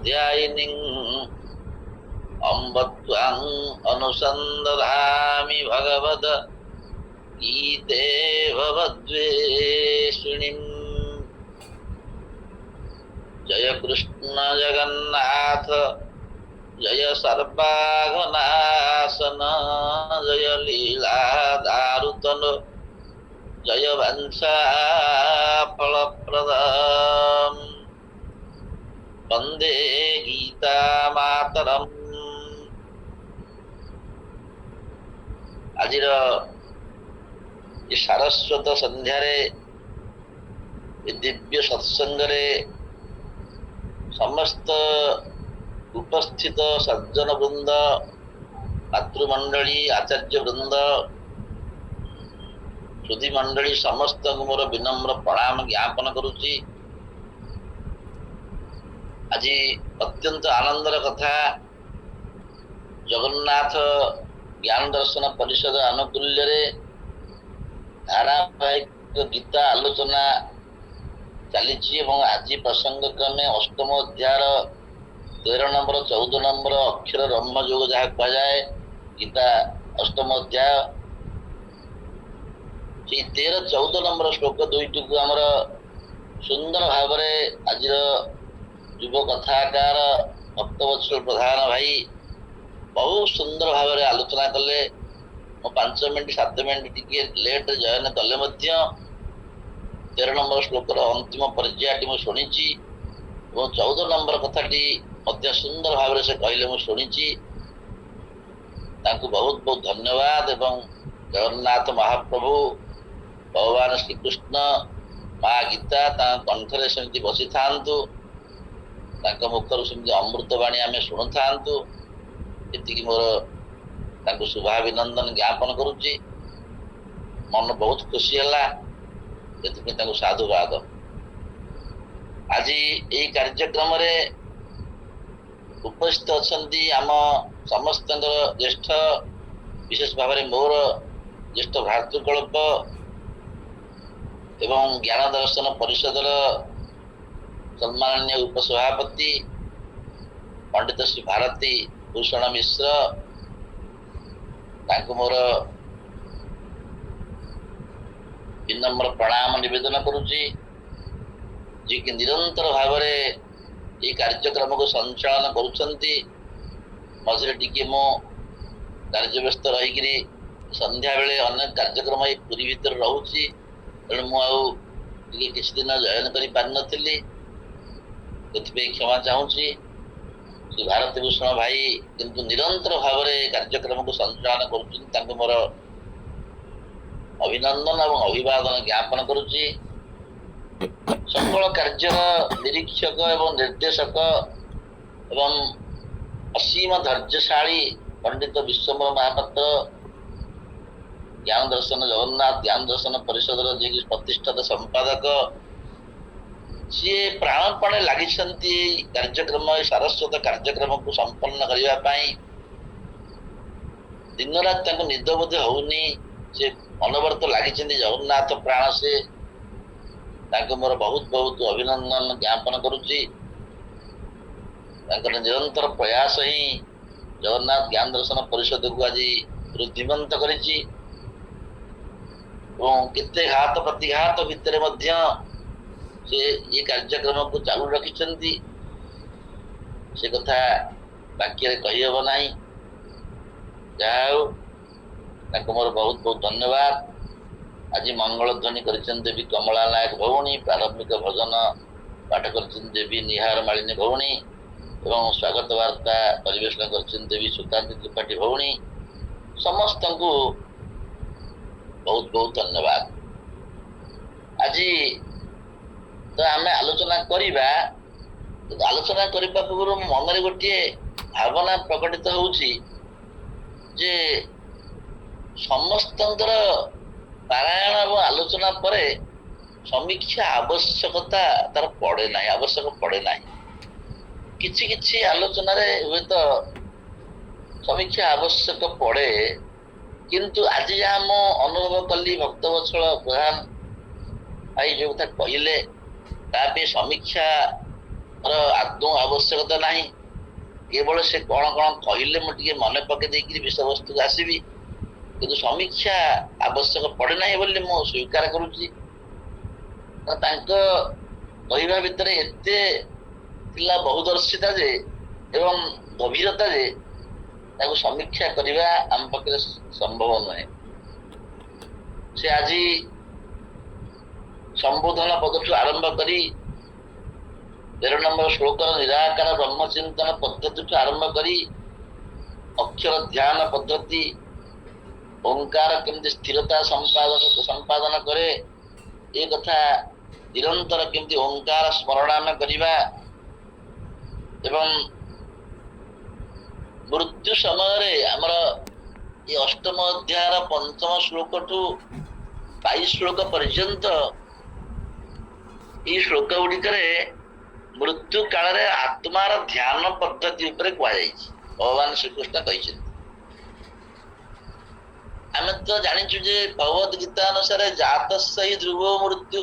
ध्यायिनीं अम्ब त्वां अनुसन्दधामि भगवद गीते भवद्वेषिणीम्। जय कृष्ण जगन्नाथ जय सर्वाघनाशन जय लीला दारुतन जय वंशा फलप्रदम् वंदे गीता मातरम्। आजिर ये सारस्वत संध्यारे दिव्य सत्संगरे समस्त उपस्थित सज्जन वृंद मातृमंडली आचार्य वृंद सुधी मंडली समस्त मोर विनम्र प्रणाम ज्ञापन करुच्ची। आज अत्यंत आनंदर कथा जगन्नाथ ज्ञान दर्शन परिषद आनुकूल्य धारावाहिक गीता आलोचना चली। आज प्रसंग क्रमे अष्टम अध्याय 13 नंबर 14 नंबर अक्षर ब्रह्म योग जहाँ कह जाए गीता अष्टम अध्याय 13-14 नंबर श्लोक दुईटी को आमर सुंदर भाव आज युव कथाकार भक्तवत्सल प्रधान भाई बहुत सुंदर भाव आलोचना कले। 5 मिनट 7 मिनट टी लेट जॉइन कले 13 नंबर श्लोकर अंतिम पर्यायटी मुझे शुणी 14 नंबर कथाटी सुंदर भाव से कहले मुझे शुणी। बहुत बहुत धन्यवाद। एवं जगन्नाथ महाप्रभु भगवान श्रीकृष्ण माँ गीता कंठरे सेमती बसी था मुखर सेमती अमृतवाणी आम शुणु था मोर शुभाभिनंदन ज्ञापन करुच्ची। मन बहुत खुशी है साधुवाद। आज यही कार्यक्रम उपस्थित अच्छा आम समस्त ज्येष्ठ विशेष भाव में मोर ज्येष्ठ भ्रातृकल्प एवं ज्ञान दर्शन परिषद सम्माननीय उपसभापति पंडित श्री भारती भूषण मिश्र मोर विनम्र प्रणाम निवेदन करुच्ची। जी कि निरंतर भाव ये कार्यक्रम को संचालन करुछंती। मझे टिके मो कार्य व्यस्त रही संध्या बेले अनेक कार्यक्रम ये पूरी भीतर रोची तेणु मुझे किसी दिन जॉइन कर पारि नथिली क्षमा चाहूँगी। श्री भारती भूषण भाई किंतु निरंतर भाव कार्यक्रम को संचालन कर मोर अभिनंदन और अभिवादन ज्ञापन करुच्ची। सकल कार्य निरीक्षक एवं निर्देशक एवं असीम धैर्यशाली पंडित विश्वम्बर महापात्र ज्ञान दर्शन जगन्नाथ ज्ञान दर्शन परिषद जी प्रतिष्ठित संपादक सी प्राणपणे लगी कार्यक्रम सारस्वत कार्यक्रम को संपन्न करने दिन रात निद बोध होनी से अनवरत लगी जगन्नाथ प्राण से मोर बहुत बहुत अभिनंदन ज्ञापन करुच्ची। निरंतर प्रयास ही जगन्नाथ ज्ञान दर्शन परिषद को आज वृद्धिमंत करिछि। केते घात प्रतिघात भितर से ये कार्यक्रम को चालू रखिछंती से कथा वाक्य कहीहब नहीं। जहाँ मोर बहुत बहुत धन्यवाद। आज मंगल ध्वनि देवी कमला नायक भौणी प्रारंभिक भजन पाठ कर देवी निहार मालिनी भौणी एवं स्वागत वार्ता परिवेशन कर देवी सुकांति त्रिपाठी भौणी समस्त को बहुत बहुत धन्यवाद। आज तो आम आलोचना करवा आलोचना करने पूर्व मन में गोटे भावना प्रकटित होउछि जे समस्त पारायण और आलोचना पर समीक्षा आवश्यकता तार पड़े ना आवश्यक पड़े ना किछि किछि आलोचना हुए तो समीक्षा आवश्यक पड़े किंतु आज जहाँ मो अनुभव कली भक्तवत्सल प्रधान भाई जो कथा कहले समीक्षा ଆଦୌ ଆବଶ୍ୟକତା ନାହିଁ। କେବଳ ସେ କଣ କଣ କହିଲେ ମୁଁ ଟିକେ ମନେ ପକେଇ ଦେଇକିରି ବିଷୟବସ୍ତୁକୁ ଆସିବି, କିନ୍ତୁ ସମୀକ୍ଷା ଆବଶ୍ୟକ ପଡେ ନାହିଁ ବୋଲି ମୁଁ ସ୍ୱୀକାର କରୁଛି। ତାଙ୍କ କହିବା ଭିତରେ ଏତେ ଥିଲା ବହୁଦର୍ଶିତା ଯେ ଏବଂ ଗଭୀରତା ଯେ ତାକୁ ସମୀକ୍ଷା କରିବା ଆମ ପକ୍ଷରେ ସମ୍ଭବ ନୁହେଁ। ସେ ଆଜି ସମ୍ବୋଧନ ପଦଠୁ ଆରମ୍ଭ କରି 13 নম্বର ଶ୍ଲୋକର ନିରାକାର ବ୍ରହ୍ମଚିନ୍ତନ ପଦ୍ଧତିଠୁ ଆରମ୍ଭ କରି ଅକ୍ଷର ଧ୍ୟାନ ପଦ୍ଧତି, ଓଙ୍କାର କେମିତି ସ୍ଥିରତା ସମ୍ପାଦନ କରେ, ଏ କଥା ନିରନ୍ତର କେମିତି ଓଙ୍କାର ସ୍ମରଣ ଆମେ କରିବା ଏବଂ ମୃତ୍ୟୁ ସମୟରେ ଆମର ଏ ଅଷ୍ଟମ ଅଧ୍ୟାୟର 5ମ ଶ୍ଲୋକଠୁ 22 ଶ୍ଲୋକ ପର୍ଯ୍ୟନ୍ତ ଏଇ ଶ୍ଲୋକ ଗୁଡିକରେ ମୃତ୍ୟୁ କାଳରେ ଆତ୍ମାର ଧ୍ୟାନ ପଦ୍ଧତି ଉପରେ କୁହାଯାଇଛି। ଭଗବାନ ଶ୍ରୀକୃଷ୍ଣ କହିଛନ୍ତି, ଆମେ ତ ଜାଣିଛୁ ଯେ ଭଗବତ ଗୀତା ଅନୁସାରେ ଜାତସ୍ୟ ହି ଧ୍ରୁବ ମୃତ୍ୟୁ,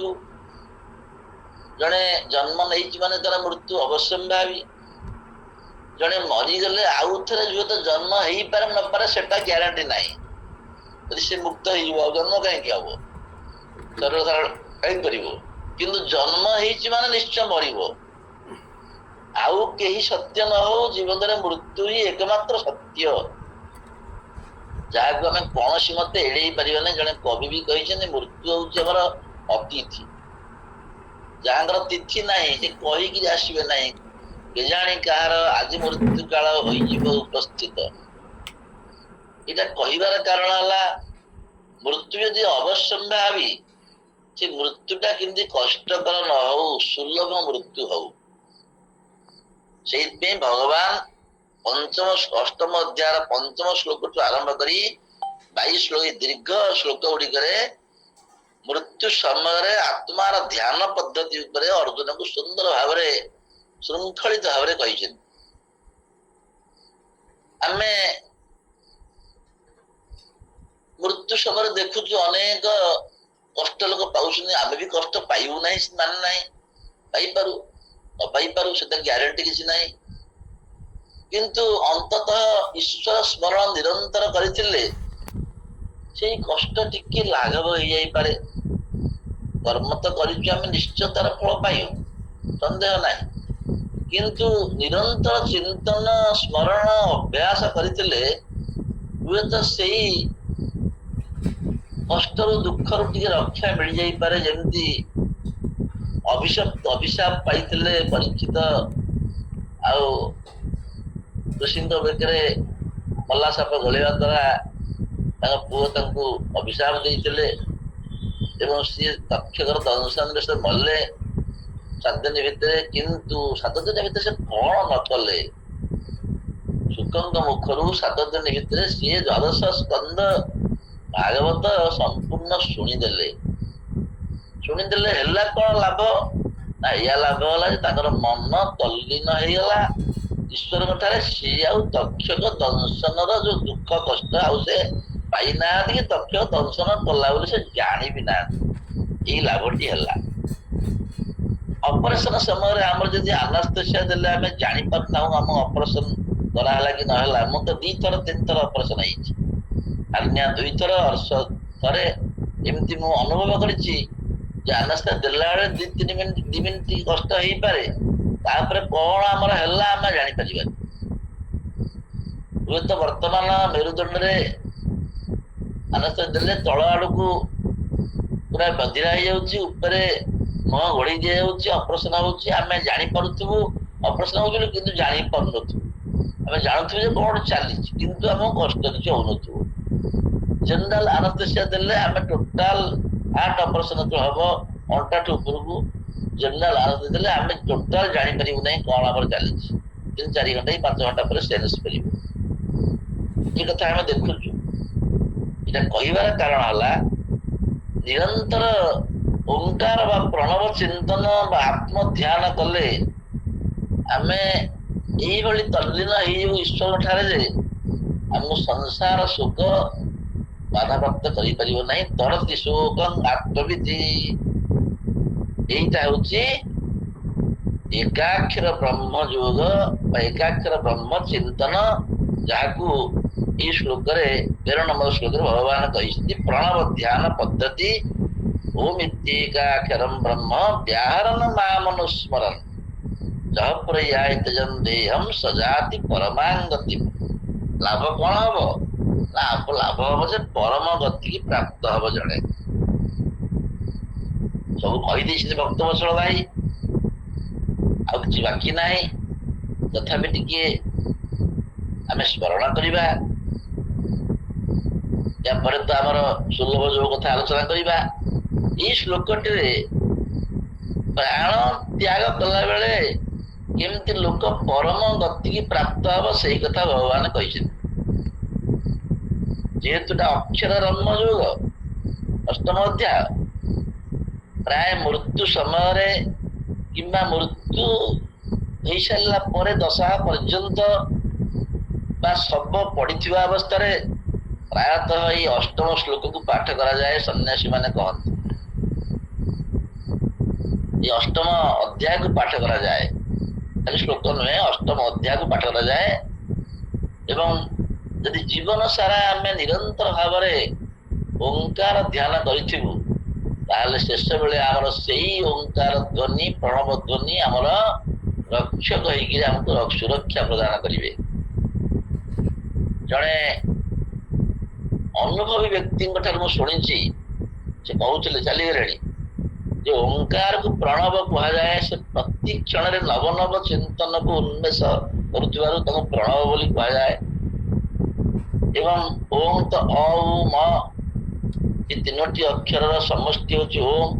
ଜଣେ ଜନ୍ମ ନେଇଛି ମାନେ ତାର ମୃତ୍ୟୁ ଅବଶ୍ୟମ୍ଭାବୀ। ଜଣେ ମରିଗଲେ ଆଉ ଥରେ ହୁଏତ ଜନ୍ମ ହେଇପାରେ ନପାରେ ସେଟା ଗ୍ୟାରେଣ୍ଟି ନାହିଁ। ଯଦି ସେ ମୁକ୍ତ ହେଇଯିବ ଆଉ ଜନ୍ମ କାହିଁକି ହବ, ଶରୀର ଧାରଣ କାହିଁକି କରିବ? କିନ୍ତୁ ଜନ୍ମ ହେଇଛି ମାନେ ନିଶ୍ଚୟ ମରିବ। ଆଉ କେହି ସତ୍ୟ ନ ହଉ, ଜୀବନରେ ମୃତ୍ୟୁ ହିଁ ଏକମାତ୍ର ସତ୍ୟ, ଯାହାକୁ ଆମେ କୌଣସି ମତେ ଏଡେଇ ପାରିବା ନାହିଁ। ଜଣେ କବି ବି କହିଛନ୍ତି, ମୃତ୍ୟୁ ହଉଛି ଆମର ଅତିଥି, ଯାହାଙ୍କର ତିଥି ନାହିଁ ସେ କହିକିରି ଆସିବେ ନାହିଁ, କେଜାଣି କାହାର ଆଜି ମୃତ୍ୟୁ କାଳ ହୋଇଯିବ ଉପସ୍ଥିତ। ଏଇଟା କହିବାର କାରଣ ହେଲା, ମୃତ୍ୟୁ ଯଦି ଅବଶ୍ୟମ୍ଭାବୀ, ସେ ମୃତ୍ୟୁଟା କେମିତି କଷ୍ଟକର ନ ହଉ, ସୁଲଭ ମୃତ୍ୟୁ ହଉ। ସେଇଥିପାଇଁ ଭଗବାନ ଅଷ୍ଟମ ଅଧ୍ୟାୟର 5ମ ଶ୍ଲୋକଠୁ ଆରମ୍ଭ କରି 22 ଦୀର୍ଘ ଶ୍ଲୋକ ଗୁଡିକରେ ମୃତ୍ୟୁ ସମୟରେ ଆତ୍ମାର ଧ୍ୟାନ ପଦ୍ଧତି ଉପରେ ଅର୍ଜୁନକୁ ସୁନ୍ଦର ଭାବରେ ଶୃଙ୍ଖଳିତ ଭାବରେ କହିଛନ୍ତି। ଆମେ ମୃତ୍ୟୁ ସମୟରେ ଦେଖୁଛୁ ଅନେକ କଷ୍ଟ ଲୋକ ପାଉଛନ୍ତି, ଆମେ ବି କଷ୍ଟ ପାଇବୁ ନାହିଁ ମାନେ ନାହିଁ, ପାଇପାରୁ ନ ପାଇପାରୁ, ସେଟା ଗ୍ୟାରେଣ୍ଟି କିଛି ନାହିଁ। କିନ୍ତୁ ଅନ୍ତତଃ ଈଶ୍ୱର ସ୍ମରଣ ନିରନ୍ତର କରିଥିଲେ ସେଇ କଷ୍ଟ ଟିକେ ଲାଘବ ହେଇଯାଇପାରେ। କର୍ମ ତ କରିଛୁ ଆମେ, ନିଶ୍ଚୟ ତାର ଫଳ ପାଇବୁ, ସନ୍ଦେହ ନାହିଁ। କିନ୍ତୁ ନିରନ୍ତର ଚିନ୍ତନ ସ୍ମରଣ ଅଭ୍ୟାସ କରିଥିଲେ ହୁଏତ ସେଇ କଷ୍ଟରୁ ଦୁଃଖରୁ ଟିକେ ରକ୍ଷା ମିଳିଯାଇପାରେ। ଯେମିତି ଅଭିଶାପ ପାଇଥିଲେ ପରୀକ୍ଷିତ, ଆଉ ଋଷିଙ୍କ ବେକରେ ମଲା ସାପ ଗଳିବା ଦ୍ୱାରା ତାଙ୍କ ପୁଅ ତାଙ୍କୁ ଅଭିଶାପ ଦେଇଥିଲେ ଏବଂ ସିଏ ତକ୍ଷକର ଦଂଶନରେ ସେ ମଲେ 7 ଦିନ ଭିତରେ। କିନ୍ତୁ 7 ଦିନ ଭିତରେ ସେ କଣ ନ କଲେ, ଶୁକଙ୍କ ମୁଖରୁ 7 ଦିନ ଭିତରେ ସିଏ ଦ୍ୱାଦଶ ସ୍କନ୍ଧ ଭାଗବତ ସମ୍ପୂର୍ଣ୍ଣ ଶୁଣିଦେଲେ। ହେଲା କଣ ଲାଭ ନା, ଏୟା ଲାଭ ହେଲା ଯେ ତାଙ୍କର ମନ ତଲ୍ଲୀନ ହେଇଗଲା ଈଶ୍ୱରଙ୍କ ଠାରେ। ସିଏ ଆଉ ତକ୍ଷକ ଦଂଶନର ଯୋଉ ଦୁଃଖ କଷ୍ଟ ଆଉ ସେ ପାଇନାହାନ୍ତି, କି ତକ୍ଷକ ଦଂଶନ କଲା ବୋଲି ସେ ଜାଣିବି ନାହାନ୍ତି। ଏଇ ଲାଭଟି ହେଲା। ଅପରେସନ ସମୟରେ ଆମର ଯଦି ଆନାସ୍ଥେସିଆ ଦେଲେ ଆମେ ଜାଣିପାରୁନାହୁଁ ଆମ ଅପରେସନ କରାହେଲା କି ନହେଲା। ମୁଁ ତ 2 ଥର 3 ଥର ଅପରେସନ ହେଇଛି, ହାର୍ନିଆ 2 ଥର, ଅର୍ଶ ଥରେ। ଏମିତି ମୁଁ ଅନୁଭବ କରିଛି ଯେ ଆନାସ୍ଥେସିଆ ଦେଲା ବେଳେ 2 ମିନିଟ କଷ୍ଟ ହେଇପାରେ, ତାପରେ କଣ ଆମର ହେଲା ଆମେ ଜାଣିପାରିବାନି। ହୁଏତ ବର୍ତ୍ତମାନ ମେରୁଦଣ୍ଡରେ ଆନାସ୍ଥେସିଆ ଦେଲେ ତଳ ଆଡକୁ ପୁରା ବଧିରା ହେଇଯାଉଛି, ଉପରେ ମୁହଁ ଘୋଡେଇ ଦିଆଯାଉଛି, ଅପରେସନ ହଉଛି, ଆମେ ଜାଣିପାରୁଥିବୁ ଅପରେସନ ହଉଛି, କିନ୍ତୁ ଜାଣିପାରୁନଥିବୁ। ଆମେ ଜାଣୁଥିବୁ ଯେ କଣ ଚାଲିଛି, କିନ୍ତୁ ଆମକୁ କଷ୍ଟ କିଛି ହଉନଥିବ। ଜେନେରାଲ ଆନାସ୍ଥେସିଆ ଦେଲେ ଆମେ ଟୋଟାଲ ହାର୍ଟ ଅପରେସନ ହବ ଅଣ୍ଟାଠୁ ଉପରକୁ, ଜେନେରାଲ ଆନାସ୍ଥେସିଆ ଦେଲେ ଆମେ ଟୋଟାଲ ଜାଣିପାରିବୁ ନାହିଁ କଣ ଆମର ଚାଲିଛି। 3-4 ଘଣ୍ଟା 5 ଘଣ୍ଟା ପରେ ସେନ୍ସ ଫେରିବ। ଏ କଥା ଆମେ ଦେଖୁଛୁ। ଏଇଟା କହିବାର କାରଣ ହେଲା, ନିରନ୍ତର ଓଙ୍କାର ବା ପ୍ରଣବ ଚିନ୍ତନ ବା ଆତ୍ମ ଧ୍ୟାନ କଲେ ଆମେ ଏଇଭଳି ତଲ୍ଲୀନ ହେଇଯିବୁ ଈଶ୍ୱର ଠାରେ ଯେ ଆମକୁ ସଂସାର ସୁଖ ବାଧାପ୍ରାପ୍ତ କରିପାରିବ ନାହିଁ। ତରତି ଶୋକଂ ଆତ୍ମବିଧି, ଏଇଟା ହଉଛି एकाक्षर ब्रह्म योग एकाक्षर ब्रह्म चिंतन जहां ये श्लोक 13 नंबर श्लोक भगवान कहते प्रणव ध्यान पद्धति ओम इत्येकाक्षरम ब्रह्म व्याहरण मामनुस्मरन् जह प्रयात जन देहम सजाति परमांगति। लाभ कौन हम लाभ हम से परम गति की प्राप्त हम जड़े सब कहीदे भक्त वत्सल भाई कि बाकी ना तथापि टिके आम स्मरण करवा या पर तो आमर सुलभ जो कथा आलोचना करवा ये श्लोक प्राण त्याग कला बेले केमती लोक परम गति की प्राप्त हम से कथा भगवान कही जेहेतु अक्षर ब्रह्म योग अष्टम अध्याय प्राय मृत्यु समय किंबा मृत्यु हो सारा पर दशा पर्यंत शब पड़ी अवस्था प्रायतः ये अष्टम श्लोक को पाठ करा जाए सन्यासी माने कहते ये अष्टम अध्याय को पाठ करा जाए खाली श्लोक नुहे अष्टम अध्याय को पाठ करा जाए एवं यदि जीवन सारा आम निरंतर भाव ओंकार ध्यान करूँ ताले शेष बेले आमर से ओंकार ध्वनि प्रणव ध्वनि आमर रक्षक होमको सुरक्षा प्रदान करेंगे। जड़े अनुभवी व्यक्ति शुणी से कहते चलीगले जो ओंकार को प्रणव कहुए से प्रति क्षण नव नव चिंतन को उन्मेष कर प्रणव बोली कहुए एवं ओम तो अ ये तीनोटी अक्षर समष्टि होची ओम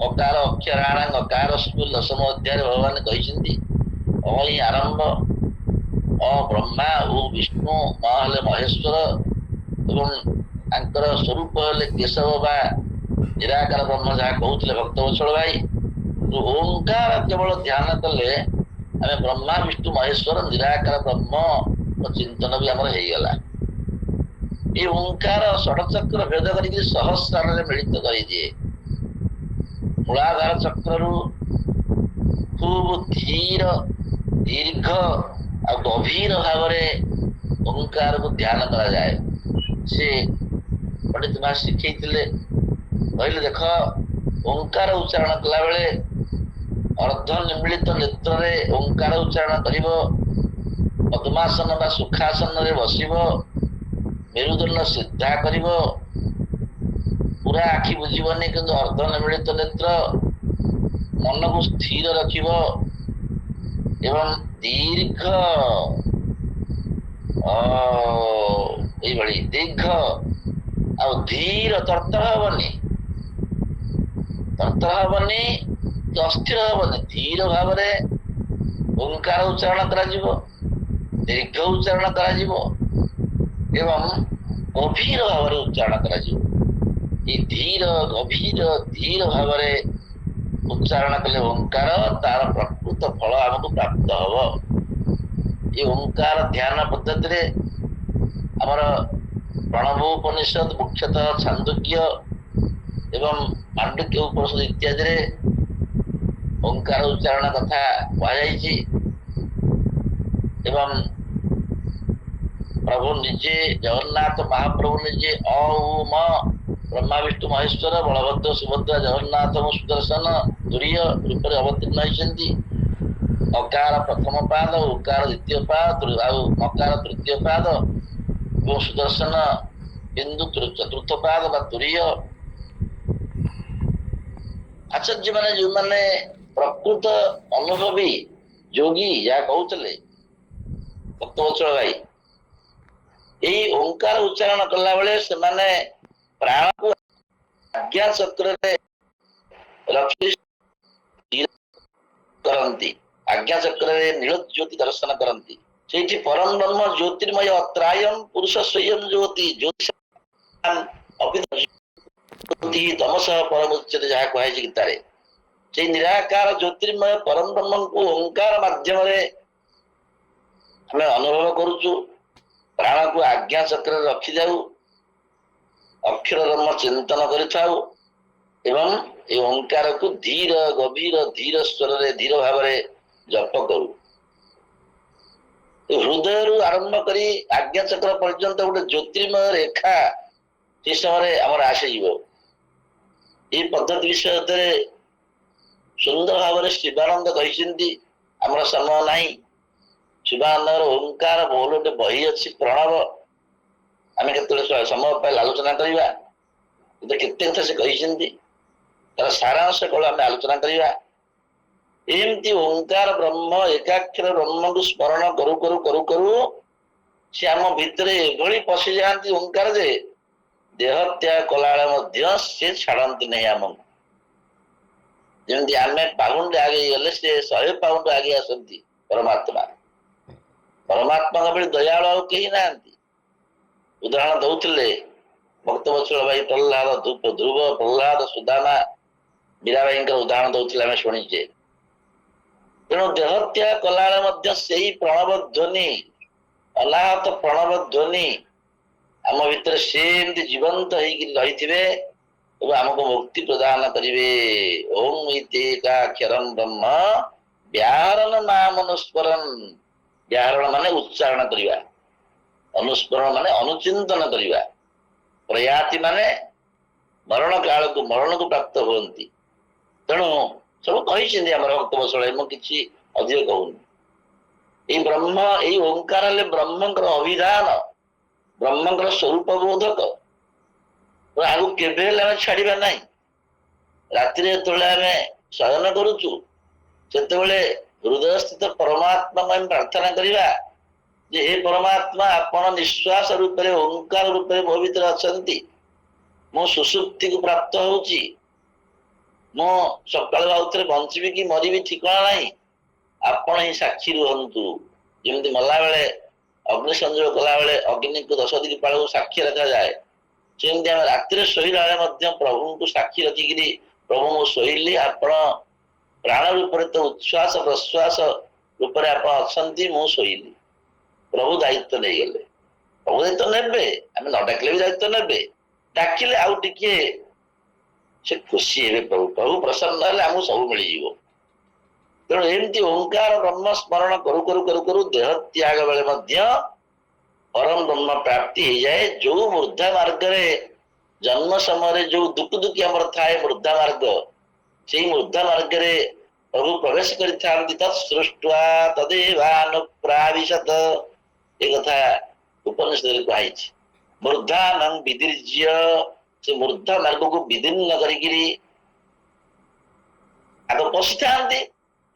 अकार अक्षराणां अकार दशम अध्याय भगवान कहते अ आरंभ अ ब्रह्मा ओ विष्णु म हेले महेश्वर एवं स्वरूप हेले केशव बा निराकार ब्रह्म जहाँ कहते भक्त वत्सल भाई तो ओंकार केवल ध्यान कले आम ब्रह्मा विष्णु महेश्वर निराकार ब्रह्म चिंतन भी आमर होगला ये ओंकार षडचक्र भेद कर सहस्रान मिलित कर दिए मूलाधार चक्र खूब धीर दीर्घ आ गभीर भाव ओंकार को ध्यान करा जाए से पंडित माँ शिखे कहले देख ओंकार उच्चारण कला बेले अर्ध निमिलित नेत्र ओंकार उच्चारण कर पद्मासन बा सुखासन बसब मेरुदंड सीधा कर पूरा आखि बुझीबनी कि अर्ध निमिलित नेत्र मन को स्थिर रखिब एवं दीर्घ दीर्घ आ धीर तरतर हबनी कि अस्थिर हबनी धीर भाव ओंकार उच्चारण करा दीर्घ उच्चारण करा एवं गभीर भाव उच्चारण करा धीर गभीर धीर भाव उच्चारण कले ओंकार तार प्रकृत फल आमको प्राप्त हम ये ओंकार ध्यान पद्धति आमर प्रणवोपनिषद मुख्यतः छांदोग्य एवं मांडुक्य उपनिषद इत्यादि ओंकार उच्चारण कथा कहुई एवं प्रभु निजे जगन्नाथ महाप्रभु निजे ओम ब्रह्मा विष्णु महेश्वर बलभद्र सुभद्रा जगन्नाथ सुदर्शन तुरीय रूप अवतीर्ण होती अकार प्रथम पाद उकार द्वितीय पाद मकार तृतीय पाद और सुदर्शन बिंदु चतुर्थ पाद बा तुरीय आचार्य माने जो माने प्रकृत अनुभवी योगी या कहते भक्तवत्सल भाई यही ओंकार उच्चारण कला बेले से माने प्राण को आज्ञा चक्र करती आज्ञा चक्र नील ज्योति दर्शन करती से परम ब्रह्म ज्योतिर्मय अत्रायम पुरुष स्वयं ज्योति ज्योति तमस परम उच्चते जहाँ कहुई गीतारे से निराकार ज्योतिर्मय परम ब्रह्म को ओंकार माध्यम हमें अनुभव करुचु प्राण को आज्ञा चक्र रखी जाऊ अक्षर ब्रह्म चिंतन कर ଏବଂ ଏ ଓଙ୍କାରକୁ ଧୀର ଗଭୀର ଧୀର ସ୍ୱରରେ ଧୀର ଭାବରେ ଜପ କରୁ। ହୃଦୟରୁ ଆରମ୍ଭ କରି ଆଜ୍ଞାଚକ୍ର ପର୍ଯ୍ୟନ୍ତ ଗୋଟେ ଜ୍ୟୋତିର୍ମୟ ରେଖା ସେ ସମୟରେ ଆମର ଆସିଯିବ। এই ପଦ୍ଧତି ବିଷୟରେ ସୁନ୍ଦର ଭାବରେ ଶିବାନନ୍ଦ କହିଛନ୍ତି। ଆମର ସମୟ ନାହିଁ। ଶିବାନନ୍ଦର ଓଙ୍କାର ବହୁଳ ଗୋଟେ ବହି ଅଛି ପ୍ରଣବ, ଆମେ କେତେବେଳେ ସମୟ ପାଇଲେ ଆଲୋଚନା କରିବା। କେତେ କଥା ସେ କହିଛନ୍ତି, ତାର ସାରାଂଶ କେବଳ ଆମେ ଆଲୋଚନା କରିବା। ଏମିତି ଓଙ୍କାର ବ୍ରହ୍ମ ଏକାକ୍ଷର ବ୍ରହ୍ମକୁ ସ୍ମରଣ କରୁ କରୁ କରୁ କରୁ ସେ ଆମ ଭିତରେ ଏଭଳି ପଶି ଯାଆନ୍ତି ଓଙ୍କାର ଯେ ଦେହ ତ୍ୟାଗ କଲାବେଳେ ମଧ୍ୟ ସେ ଛାଡନ୍ତି ନାହିଁ ଆମକୁ। ଯେମିତି ଆମେ ପାହୁଣ୍ଡ ଆଗେଇ ଗଲେ ସେ 100 ପାହୁଣ୍ଡ ଆଗେଇ ଆସନ୍ତି ପରମାତ୍ମା। ପରମାତ୍ମାଙ୍କ ଭଳି ଦୟାଳୁ ଆଉ କେହି ନାହାନ୍ତି। ଉଦାହରଣ ଦଉଥିଲେ ଭକ୍ତବତ୍ସଳ ଭାଇ ପ୍ରହ୍ଲାଦ, ଧ୍ରୁବ, ପ୍ରହ୍ଲାଦ, ସୁଦାମା, ମୀରାବାଈଙ୍କର ଉଦାହରଣ ଦଉଥିଲେ, ଆମେ ଶୁଣିଛେ। ତେଣୁ ଦେହତ୍ୟାଗ କଲାବେଳେ ମଧ୍ୟ ସେଇ ପ୍ରଣବ ଧ୍ୱନି, ଅନାହତ ପ୍ରଣବ ଧ୍ୱନି ଆମ ଭିତରେ ସେମିତି ଜୀବନ୍ତ ହେଇକି ରହିଥିବେ ଏବଂ ଆମକୁ ମୁକ୍ତି ପ୍ରଦାନ କରିବେ। ଓಂ ଇତ୍ୟେକାକ୍ଷରଂ ବ୍ରହ୍ମ ବ୍ୟାହରଣ ନାମ ଅନୁସ୍ମରଣ। ବ୍ୟାହରଣ ମାନେ ଉଚ୍ଚାରଣ କରିବା, ଅନୁସ୍ମରଣ ମାନେ ଅନୁଚିନ୍ତନ କରିବା, ପ୍ରୟାତି ମାନେ ମରଣ କାଳକୁ ମରଣକୁ ପ୍ରାପ୍ତ ହୁଅନ୍ତି। ତେଣୁ ସବୁ କହିଛନ୍ତି ଆମର ଭକ୍ତବତ୍ସଳ, ମୁଁ କିଛି ଅଧିକ କହୁନି। ଏଇ ବ୍ରହ୍ମ, ଏଇ ଓଙ୍କାର ହେଲେ ବ୍ରହ୍ମଙ୍କର ଅଭିଧାନ, ବ୍ରହ୍ମଙ୍କର ସ୍ୱରୂପ ବୋଧକ। ଆଗକୁ କେବେ ହେଲେ ଆମେ ଛାଡିବା ନାହିଁ। ରାତିରେ ଯେତେବେଳେ ଆମେ ଶୟନ କରୁଛୁ ସେତେବେଳେ ହୃଦୟ ସ୍ଥିତ ପରମାତ୍ମାକୁ ଆମେ ପ୍ରାର୍ଥନା କରିବା ଯେ ହେ ପରମାତ୍ମା, ଆପଣ ନିଶ୍ୱାସ ରୂପରେ ଓଙ୍କାର ରୂପରେ ମୋ ଭିତରେ ଅଛନ୍ତି। ମୁଁ ସୁଷୁପ୍ତିକୁ ପ୍ରାପ୍ତ ହଉଛି। ମୁଁ ସକାଳୁ ଆଉଥରେ ବଞ୍ଚିବି କି ମରିବି ଠିକଣା ନାହିଁ। ଆପଣ ହିଁ ସାକ୍ଷୀ ରୁହନ୍ତୁ। ଯେମିତି ମଲା ବେଳେ ଅଗ୍ନି ସଂଯୋଗ କଲାବେଳେ ଅଗ୍ନିକୁ 10 ଦିନ ପାଳକୁ ସାକ୍ଷୀ ରଖାଯାଏ, ସେମିତି ଆମେ ରାତିରେ ଶୋଇଲା ବେଳେ ମଧ୍ୟ ପ୍ରଭୁଙ୍କୁ ସାକ୍ଷୀ ରଖିକିରି, ପ୍ରଭୁ ମୁଁ ଶୋଇଲି, ଆପଣ ପ୍ରାଣ ରୂପରେ ତ ଉଚ୍ଛ୍ୱାସ ପ୍ରଶ୍ୱାସ ରୂପରେ ଆପଣ ଅଛନ୍ତି, ମୁଁ ଶୋଇଲି। ପ୍ରଭୁ ଦାୟିତ୍ୱ ନେଇଗଲେ। ପ୍ରଭୁ ଦାୟିତ୍ୱ ନେବେ, ଆମେ ନ ଡାକିଲେ ବି ଦାୟିତ୍ୱ ନେବେ। ଡାକିଲେ ଆଉ ଟିକେ ସେ ଖୁସି ହେବେ। ପ୍ରଭୁ ପ୍ରସନ୍ନ ହେଲେ ଆମକୁ ସବୁ ମିଳିଯିବ। ତେଣୁ ଏମିତି ଓଙ୍କାର ବ୍ରହ୍ମ ସ୍ମରଣ କରୁ କରୁ କରୁ କରୁ ଦେହ ତ୍ୟାଗ ବେଳେ ମଧ୍ୟ ପରମ ବ୍ରହ୍ମ ପ୍ରାପ୍ତି ହେଇଯାଏ। ଯୋଉ ମୂର୍ଦ୍ଧା ମାର୍ଗରେ ଜନ୍ମ ସମୟରେ ଯୋଉ ଦୁଃଖ ଦୁଃଖୀ ଆମର ଥାଏ ମୂର୍ଦ୍ଧା ମାର୍ଗ, ସେଇ ମୂର୍ଦ୍ଧା ମାର୍ଗରେ ପ୍ରଭୁ ପ୍ରବେଶ କରିଥାନ୍ତି। ତତ୍ ସୃଷ୍ଟ୍ୱା ତଦେବାନୁପ୍ରାବିଶତ, ଏ କଥା ଉପନିଷଦରେ କୁହାଯାଇଛି। ମୂର୍ଦ୍ଧାନଂ ବିଦିର୍ଯ୍ୟ, ସେ ମୂର୍ଦ୍ଧା ମାର୍ଗକୁ ବିଦୀର୍ଣ୍ଣ କରିକିରି ଆଗ ପଶିଥାନ୍ତି।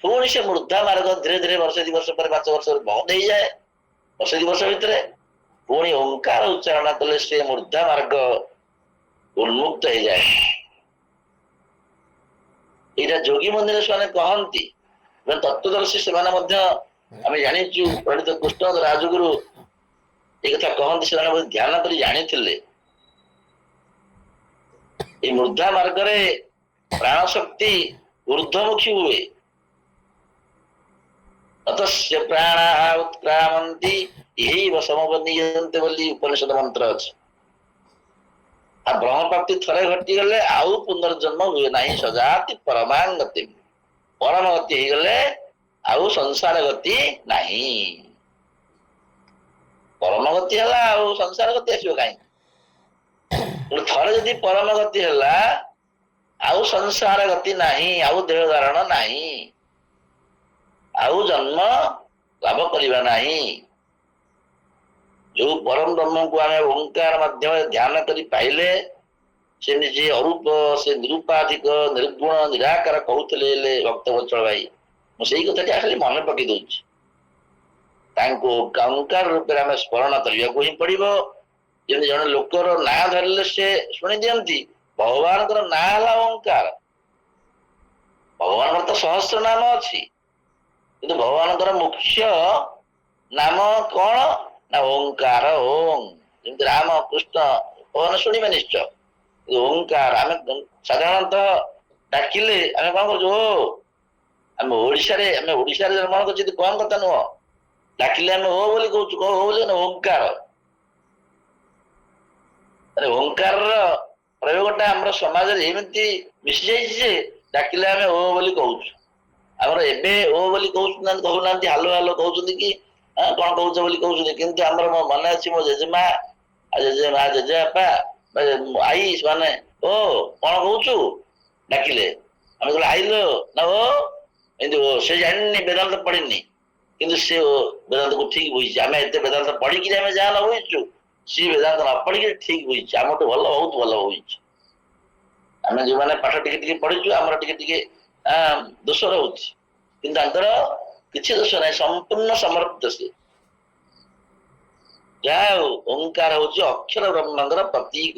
ପୁଣି ସେ ମୂର୍ଦ୍ଧା ମାର୍ଗ ଧୀରେ ଧୀରେ ବର୍ଷ 2 ବର୍ଷ ପରେ 5 ବର୍ଷ ବନ୍ଦ ହେଇଯାଏ। ବର୍ଷ 2 ବର୍ଷ ଭିତରେ ପୁଣି ଓଙ୍କାର ଉଚ୍ଚାରଣ କଲେ ସେ ମୂର୍ଦ୍ଧା ମାର୍ଗ ଉନ୍ମୁକ୍ତ ହେଇଯାଏ। ଏଇଟା ଯୋଗୀ ମନ୍ଦିର ସେମାନେ କହନ୍ତି। ତତ୍ତ୍ୱଦର୍ଶୀ ସେମାନେ ମଧ୍ୟ, ଆମେ ଜାଣିଛୁ ପଣ୍ଡିତ କୃଷ୍ଣ ରାଜଗୁରୁ ଏ କଥା କହନ୍ତି। ସେମାନେ ବହୁତ ଧ୍ୟାନ କରି ଜାଣିଥିଲେ। এই ମୂର୍ଦ୍ଧା ମାର୍ଗରେ ପ୍ରାଣ ଶକ୍ତି ଊର୍ଦ୍ଧ୍ୱମୁଖୀ ହୁଏ। ଅତସ୍ୟ ପ୍ରାଣାଃ ଉତ୍କ୍ରାମନ୍ତି ଇହୈବ ସମବନିୟନ୍ତେ ବୋଲି ଉପନିଷଦ ମନ୍ତ୍ର ଅଛି। ଆଉ ବ୍ରହ୍ମ ପ୍ରାପ୍ତି ଥରେ ଘଟିଗଲେ ଆଉ ପୁନର୍ଜନ୍ମ ହୁଏ ନାହିଁ। ସଜାତି ପରମାଗତି, ପରମ ଗତି ହେଇଗଲେ ଆଉ ସଂସାର ଗତି ନାହିଁ। ପରମ ଗତି ହେଲା, ଆଉ ସଂସାର ଗତି ଆସିବ କାହିଁକି? ଥରେ ଯଦି ପରମ ଗତି ହେଲା ଆଉ ସଂସାର ଗତି ନାହିଁ, ଆଉ ଦେହ ଧାରଣ ନାହିଁ, ଆଉ ଜନ୍ମ ଲାଭ କରିବା ନାହିଁ। ଯୋଉ ପରମ ବ୍ରହ୍ମକୁ ଆମେ ଓଙ୍କାର ମାଧ୍ୟମରେ ଧ୍ୟାନ କରି ପାଇଲେ, ସେ ନିଜେ ଅରୂପ, ସେ ନିରୁପାଧିକ ନିର୍ଗୁଣ ନିରାକାର କହୁଥିଲେ ହେଲେ ଭକ୍ତବତ୍ସଳ ଭାଇ, ମୁଁ ସେଇ କଥାଟି ଖାଲି ମନେ ପକେଇ ଦଉଛି। ତାଙ୍କୁ ଓଙ୍କାର ରୂପରେ ଆମେ ସ୍ମରଣ କରିବାକୁ ହିଁ ପଡିବ। ଯେମିତି ଜଣେ ଲୋକର ନାଁ ଧରିଲେ ସେ ଶୁଣି ଦିଅନ୍ତି, ଭଗବାନଙ୍କର ନାଁ ହେଲା ଓଙ୍କାର। ଭଗବାନଙ୍କର ତ ସହସ୍ର ନାମ ଅଛି, କିନ୍ତୁ ଭଗବାନଙ୍କର ମୁଖ୍ୟ ନାମ କଣ ନା ଓଙ୍କାର। ଓಂ, ଯେମିତି ରାମ କୃଷ୍ଣ ଭଗବାନ ଶୁଣିବେ ନିଶ୍ଚୟ। ଓଙ୍କାର ଆମେ ସାଧାରଣତଃ ଡାକିଲେ ଆମେ କଣ କରୁଛୁ? ଆମେ ଓଡିଶାରେ ଜନ୍ମ କରିଛୁ, କମ କଥା ନୁହଁ। ଡାକିଲେ ଆମେ ଓ ବୋଲି କହୁଛୁ, ଓ ବୋଲି ଓଙ୍କାର। ଓଙ୍କାରର ପ୍ରୟୋଗଟା ଆମର ସମାଜରେ ଏମିତି ମିଶି ଯାଇଛି ଯେ ଡାକିଲେ ଆମେ ଓ ବୋଲି କହୁଛୁ। ଆମର ଏବେ ଓ ବୋଲି କହୁନାହାନ୍ତି, ହାଲୋ ହାଲୋ କହୁଛନ୍ତି କି କଣ କହୁଛ ବୋଲି କହୁଛନ୍ତି। କିନ୍ତୁ ଆମର ମନେ ଅଛି ମୋ ଜେଜେମା ଜେଜେମା ଜେଜେବାପା ଆଈ ସେମାନେ ଓ କଣ କହୁଛୁ ଡାକିଲେ ଆମେ କହିଲେ ଆଇଲ ନା ଓ ଏମିତି ଓ। ସେ ଜାଣିନି ବେଦାନ୍ତ ପଢିନି କିନ୍ତୁ ସେ ବେଦାନ୍ତକୁ ଠିକ ବୁଝିଛି। ଆମେ ଏତେ ବେଦାନ୍ତ ପଢିକିରି ଆମେ ଯାହା ନ ବୁଝିଛୁ, ସିଏ ବେଦାନ୍ତ ନ ପଢିକିରି ଠିକ ବୁଝିଛି, ଆମଠୁ ଭଲ ବହୁତ ଭଲ ବୁଝିଛି। ଆମେ ଯୋଉମାନେ ପାଠ ଟିକେ ଟିକେ ପଢିଛୁ ଆମର ଟିକେ ଟିକେ ଦୋଷ ରହୁଛି, କିନ୍ତୁ ତାଙ୍କର କିଛି ଦୋଷ ନାହିଁ, ସମ୍ପୂର୍ଣ୍ଣ ସମର୍ପିତ ସିଏ। ଯାହା ହଉ ଓଙ୍କାର ହଉଛି ଅକ୍ଷର ବ୍ରହ୍ମଙ୍କର ପ୍ରତୀକ।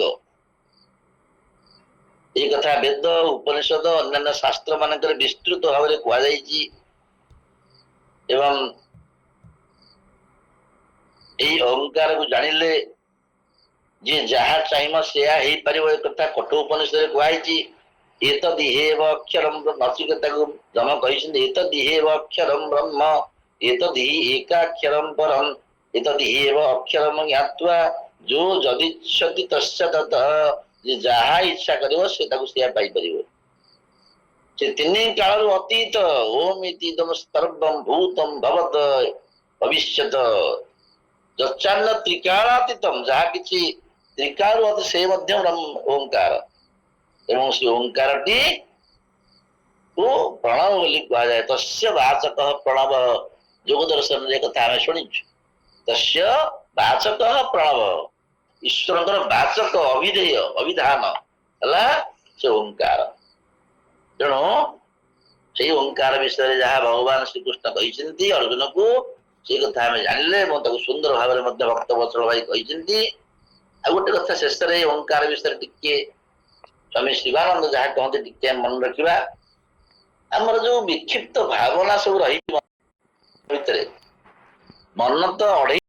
এই କଥା ବେଦ ଉପନିଷଦ ଅନ୍ୟାନ୍ୟ ଶାସ୍ତ୍ର ମାନଙ୍କରେ ବିସ୍ତୃତ ଭାବରେ କୁହାଯାଇଛି। ଏବଂ ଏଇ ଅହଙ୍କାରକୁ ଜାଣିଲେ ଯିଏ ଯାହା ଚାହିଁବ ସେୟା ହେଇପାରିବ, ଏ କଥା କଠୋ ଉପନିଷଦରେ କୁହାଯାଇଛି। ଏତଦିହେବ ଅକ୍ଷରମ୍ ନଚିକେତାକୁ ଯମ କହିଛନ୍ତି, ଏତଦିହେବ ଅକ୍ଷରମ୍ ବ୍ରହ୍ମ ଏତଦି ଏକାକ୍ଷରମ୍ ପରମ୍ ଏତଦିହେବ ଅକ୍ଷରମ୍ ଜ୍ଞାତ୍ୱା ଯୋ ଯଦିଚ୍ଛତି ତସ୍ୟ ତତଃ। ଯେ ଯାହା ଇଚ୍ଛା କରିବ ସେ ତାକୁ ସେୟା ପାଇପାରିବ। ସେ ତିନି କାଳରୁ ଅତୀତ ଓମ୍ ଇତି ଇଦଂ ସର୍ବଂ ଭୂତଂ ଭବତ ଭବିଷ୍ୟତ ଯଚ୍ଛାନ୍ନ ତ୍ରିକାଳାତୀତମ୍, ଯାହା କିଛି ତ୍ରିକାଳରୁ ଅତି ସେ ମଧ୍ୟ ଓଙ୍କାର। ଏବଂ ସେ ଓଙ୍କାରଟି କୁ ପ୍ରଣବ ବୋଲି କୁହାଯାଏ। ତସ୍ୟ ବାଚକଃ ପ୍ରଣବ, ଯୋଗ ଦର୍ଶନରେ କଥା ଆମେ ଶୁଣିଛୁ। ତସ୍ୟ ବାଚକଃ ପ୍ରଣବ, ଈଶ୍ୱରଙ୍କର ବାଚକ ଅଭିଧେୟ ଅଭିଧାନ ହେଲା ସେ ଓଙ୍କାର। ତେଣୁ ସେଇ ଓଙ୍କାର ବିଷୟରେ ଯାହା ଭଗବାନ ଶ୍ରୀକୃଷ୍ଣ କହିଛନ୍ତି ଅର୍ଜୁନକୁ, ସେଇ କଥା ଆମେ ଜାଣିଲେ ଏବଂ ତାକୁ ସୁନ୍ଦର ଭାବରେ ମଧ୍ୟ ଭକ୍ତ ବତ୍ସଳ ଭାଇ କହିଛନ୍ତି। ଆଉ ଗୋଟେ କଥା ଶେଷରେ ଓଙ୍କାର ବିଷୟରେ ଟିକେ ସ୍ୱାମୀ ଶିବାନନ୍ଦ ଯାହା କହନ୍ତି ଟିକେ ମନେ ରଖିବା। ଆମର ଯୋଉ ବିକ୍ଷିପ୍ତ ଭାବନା ସବୁ ରହିଛି ଭିତରେ, ମନ ତ ଅଢେଇ